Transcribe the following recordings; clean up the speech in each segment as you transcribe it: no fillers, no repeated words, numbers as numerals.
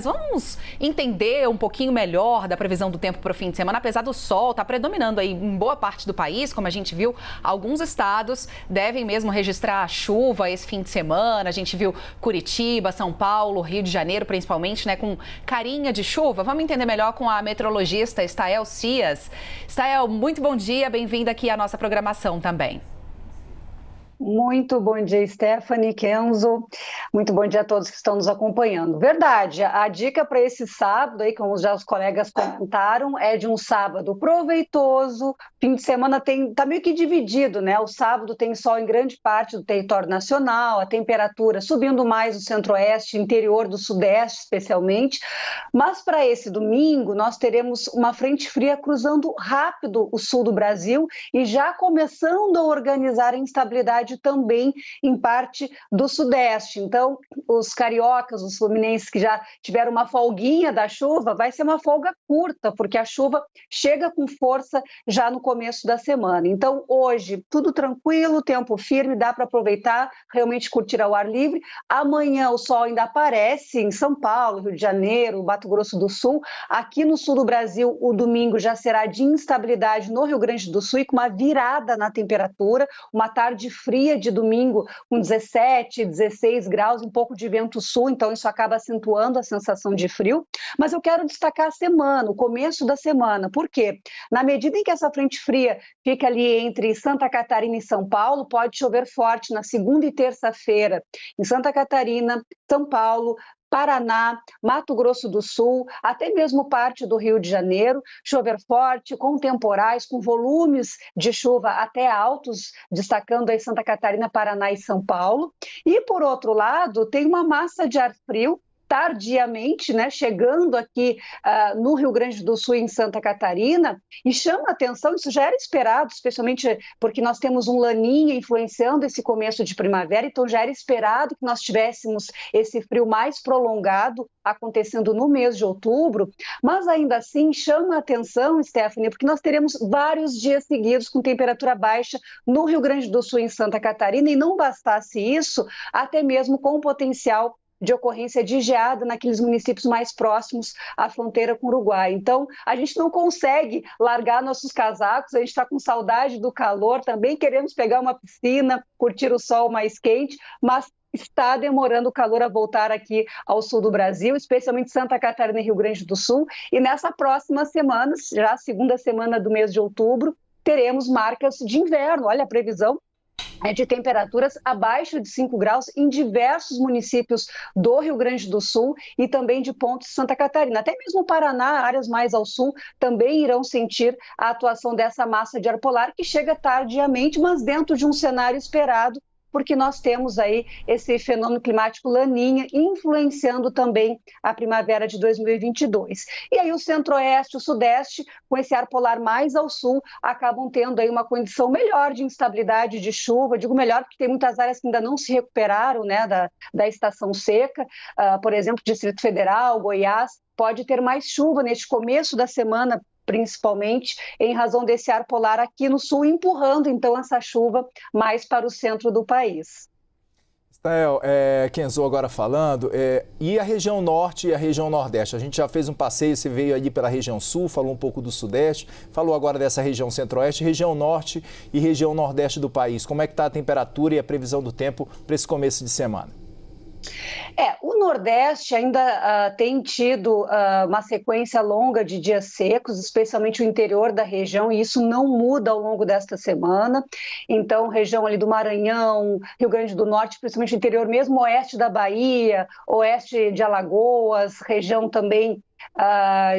Vamos entender um pouquinho melhor da previsão do tempo para o fim de semana, apesar do sol estar predominando aí em boa parte do país, como a gente viu, alguns estados devem mesmo registrar chuva esse fim de semana. A gente viu Curitiba, São Paulo, Rio de Janeiro, principalmente, né, com carinha de chuva. Vamos entender melhor com a meteorologista Stael Cias. Stael, muito bom dia, bem-vinda aqui à nossa programação também. Muito bom dia, Stephanie, Kenzo. Muito bom dia a todos que estão nos acompanhando. Verdade, a dica para esse sábado, aí, como já os colegas comentaram, é de um sábado proveitoso. Fim de semana tá meio que dividido, né? O sábado tem sol em grande parte do território nacional, a temperatura subindo mais no centro-oeste, interior do sudeste especialmente. Mas para esse domingo, nós teremos uma frente fria cruzando rápido o sul do Brasil e já começando a organizar a instabilidade também em parte do sudeste. Então, os cariocas, os fluminenses que já tiveram uma folguinha da chuva, vai ser uma folga curta, porque a chuva chega com força já no começo da semana. Então, hoje, tudo tranquilo, tempo firme, dá para aproveitar, realmente curtir ao ar livre. Amanhã o sol ainda aparece em São Paulo, Rio de Janeiro, Mato Grosso do Sul. Aqui no sul do Brasil, o domingo já será de instabilidade no Rio Grande do Sul e com uma virada na temperatura, uma tarde fria de domingo com 17, 16 graus, um pouco de vento sul, então isso acaba acentuando a sensação de frio. Mas eu quero destacar a semana, o começo da semana. Por quê? Na medida em que essa frente fria fica ali entre Santa Catarina e São Paulo, pode chover forte na segunda e terça-feira em Santa Catarina, São Paulo, Paraná, Mato Grosso do Sul, até mesmo parte do Rio de Janeiro, chover forte, com temporais, com volumes de chuva até altos, destacando aí Santa Catarina, Paraná e São Paulo. E, por outro lado, tem uma massa de ar frio, tardiamente, né, chegando aqui no Rio Grande do Sul e em Santa Catarina, e chama a atenção, isso já era esperado, especialmente porque nós temos um laninha influenciando esse começo de primavera, então já era esperado que nós tivéssemos esse frio mais prolongado acontecendo no mês de outubro, mas ainda assim chama a atenção, Stephanie, porque nós teremos vários dias seguidos com temperatura baixa no Rio Grande do Sul e em Santa Catarina, e não bastasse isso, até mesmo com o potencial de ocorrência de geada naqueles municípios mais próximos à fronteira com o Uruguai. Então, a gente não consegue largar nossos casacos, a gente está com saudade do calor, também queremos pegar uma piscina, curtir o sol mais quente, mas está demorando o calor a voltar aqui ao sul do Brasil, especialmente Santa Catarina e Rio Grande do Sul. E nessa próxima semana, já a segunda semana do mês de outubro, teremos marcas de inverno. Olha a previsão de temperaturas abaixo de 5 graus em diversos municípios do Rio Grande do Sul e também de Pontes de Santa Catarina. Até mesmo o Paraná, áreas mais ao sul, também irão sentir a atuação dessa massa de ar polar que chega tardiamente, mas dentro de um cenário esperado, porque nós temos aí esse fenômeno climático Laninha influenciando também a primavera de 2022. E aí o centro-oeste, o sudeste, com esse ar polar mais ao sul, acabam tendo aí uma condição melhor de instabilidade de chuva. Digo melhor porque tem muitas áreas que ainda não se recuperaram, né, da estação seca, por exemplo, Distrito Federal, Goiás, pode ter mais chuva neste começo da semana, principalmente em razão desse ar polar aqui no sul, empurrando então essa chuva mais para o centro do país. Stael, Kenzo agora falando, e a região norte e a região nordeste? A gente já fez um passeio, você veio ali pela região sul, falou um pouco do sudeste, falou agora dessa região centro-oeste, região norte e região nordeste do país. Como é que está a temperatura e a previsão do tempo para esse começo de semana? O Nordeste ainda tem tido uma sequência longa de dias secos, especialmente o interior da região, e isso não muda ao longo desta semana. Então, região ali do Maranhão, Rio Grande do Norte, principalmente o interior mesmo, oeste da Bahia, oeste de Alagoas, região também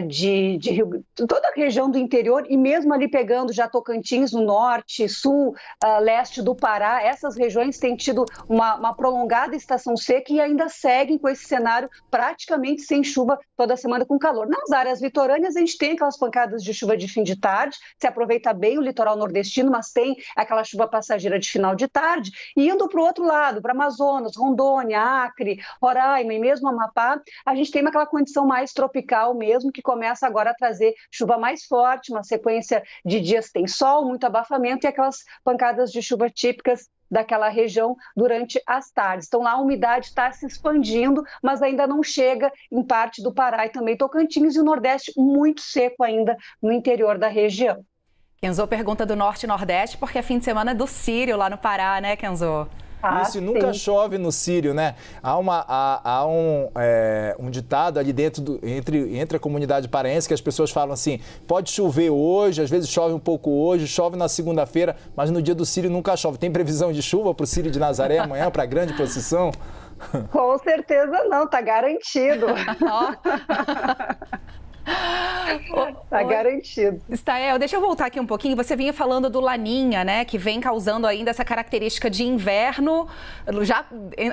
de Rio, toda a região do interior e mesmo ali pegando já Tocantins no norte, sul, leste do Pará, essas regiões têm tido uma prolongada estação seca e ainda seguem com esse cenário praticamente sem chuva toda semana com calor. Nas áreas litorâneas a gente tem aquelas pancadas de chuva de fim de tarde, se aproveita bem o litoral nordestino, mas tem aquela chuva passageira de final de tarde, e indo para o outro lado, para Amazonas, Rondônia, Acre, Roraima e mesmo Amapá, a gente tem aquela condição mais tropical tropical mesmo, que começa agora a trazer chuva mais forte, uma sequência de dias que tem sol, muito abafamento e aquelas pancadas de chuva típicas daquela região durante as tardes. Então lá a umidade está se expandindo, mas ainda não chega em parte do Pará e também Tocantins, e o Nordeste muito seco ainda no interior da região. Kenzo pergunta do Norte e Nordeste, porque é fim de semana do Círio lá no Pará, né, Kenzo? Isso, e nunca chove no Círio, né? Há um ditado ali dentro entre a comunidade paraense que as pessoas falam assim, pode chover hoje, às vezes chove um pouco hoje, chove na segunda-feira, mas no dia do Círio nunca chove. Tem previsão de chuva para o Círio de Nazaré amanhã, para a grande procissão? Com certeza não, tá garantido. Tá garantido. Stael, deixa eu voltar aqui um pouquinho. Você vinha falando do Laninha, né? Que vem causando ainda essa característica de inverno, já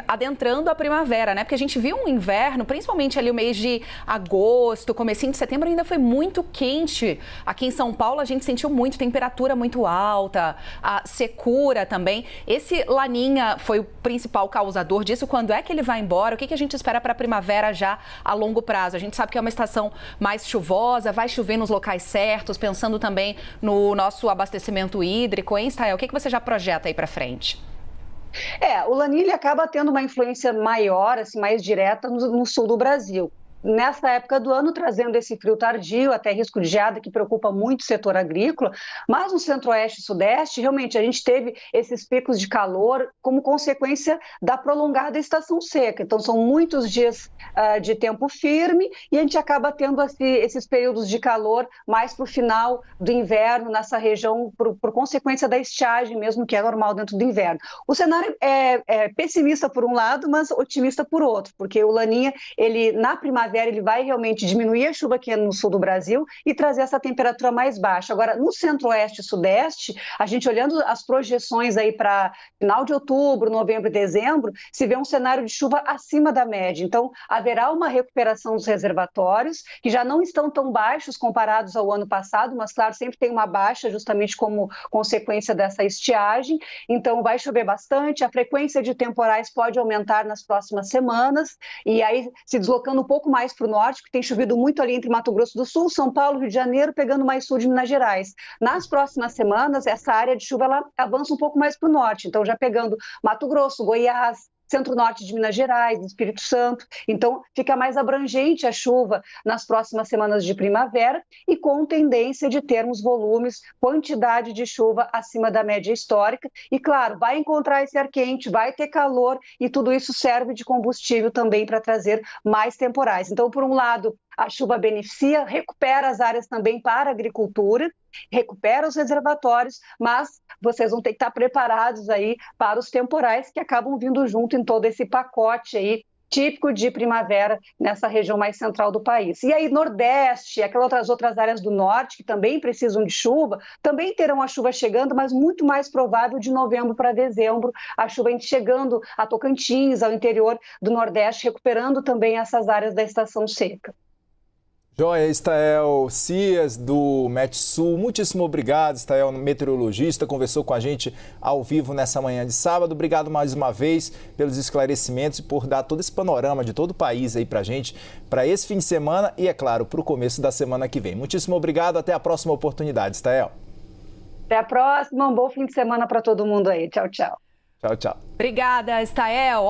adentrando a primavera, né? Porque a gente viu um inverno, principalmente ali o mês de agosto, comecinho de setembro, ainda foi muito quente. Aqui em São Paulo a gente sentiu muito, temperatura muito alta, a secura também. Esse Laninha foi o principal causador disso. Quando é que ele vai embora? O que a gente espera para a primavera já a longo prazo? A gente sabe que é uma estação mais chuvosa, vai chover nos locais certos, pensando também no nosso abastecimento hídrico, hein, Stael? O que você já projeta aí para frente? O Laninha ele acaba tendo uma influência maior, assim, mais direta no sul do Brasil. Nessa época do ano, trazendo esse frio tardio, até risco de geada, que preocupa muito o setor agrícola, mas no centro-oeste e sudeste, realmente, a gente teve esses picos de calor como consequência da prolongada estação seca. Então, são muitos dias de tempo firme e a gente acaba tendo esses períodos de calor mais para o final do inverno, nessa região, por consequência da estiagem mesmo, que é normal dentro do inverno. O cenário é pessimista por um lado, mas otimista por outro, porque o Laninha, ele na primavera, ele vai realmente diminuir a chuva aqui no sul do Brasil e trazer essa temperatura mais baixa. Agora, no centro-oeste e sudeste, a gente olhando as projeções aí para final de outubro, novembro e dezembro, se vê um cenário de chuva acima da média. Então, haverá uma recuperação dos reservatórios, que já não estão tão baixos comparados ao ano passado, mas, claro, sempre tem uma baixa justamente como consequência dessa estiagem. Então, vai chover bastante, a frequência de temporais pode aumentar nas próximas semanas, e aí se deslocando um pouco mais para o norte, que tem chovido muito ali entre Mato Grosso do Sul, São Paulo, Rio de Janeiro, pegando mais sul de Minas Gerais. Nas próximas semanas, essa área de chuva ela avança um pouco mais para o norte, então já pegando Mato Grosso, Goiás, centro-norte de Minas Gerais, Espírito Santo. Então, fica mais abrangente a chuva nas próximas semanas de primavera e com tendência de termos volumes, quantidade de chuva acima da média histórica. E, claro, vai encontrar esse ar quente, vai ter calor e tudo isso serve de combustível também para trazer mais temporais. Então, por um lado, a chuva beneficia, recupera as áreas também para a agricultura, recupera os reservatórios, mas vocês vão ter que estar preparados aí para os temporais que acabam vindo junto em todo esse pacote aí típico de primavera nessa região mais central do país. E aí Nordeste, aquelas outras áreas do Norte que também precisam de chuva, também terão a chuva chegando, mas muito mais provável de novembro para dezembro, a chuva chegando a Tocantins, ao interior do Nordeste, recuperando também essas áreas da estação seca. Joia, Stael Cias, do Metsul, muitíssimo obrigado, Stael, meteorologista, conversou com a gente ao vivo nessa manhã de sábado. Obrigado mais uma vez pelos esclarecimentos e por dar todo esse panorama de todo o país aí pra gente, para esse fim de semana e, é claro, para o começo da semana que vem. Muitíssimo obrigado, até a próxima oportunidade, Stael. Até a próxima, um bom fim de semana para todo mundo aí. Tchau, tchau. Tchau, tchau. Obrigada, Stael.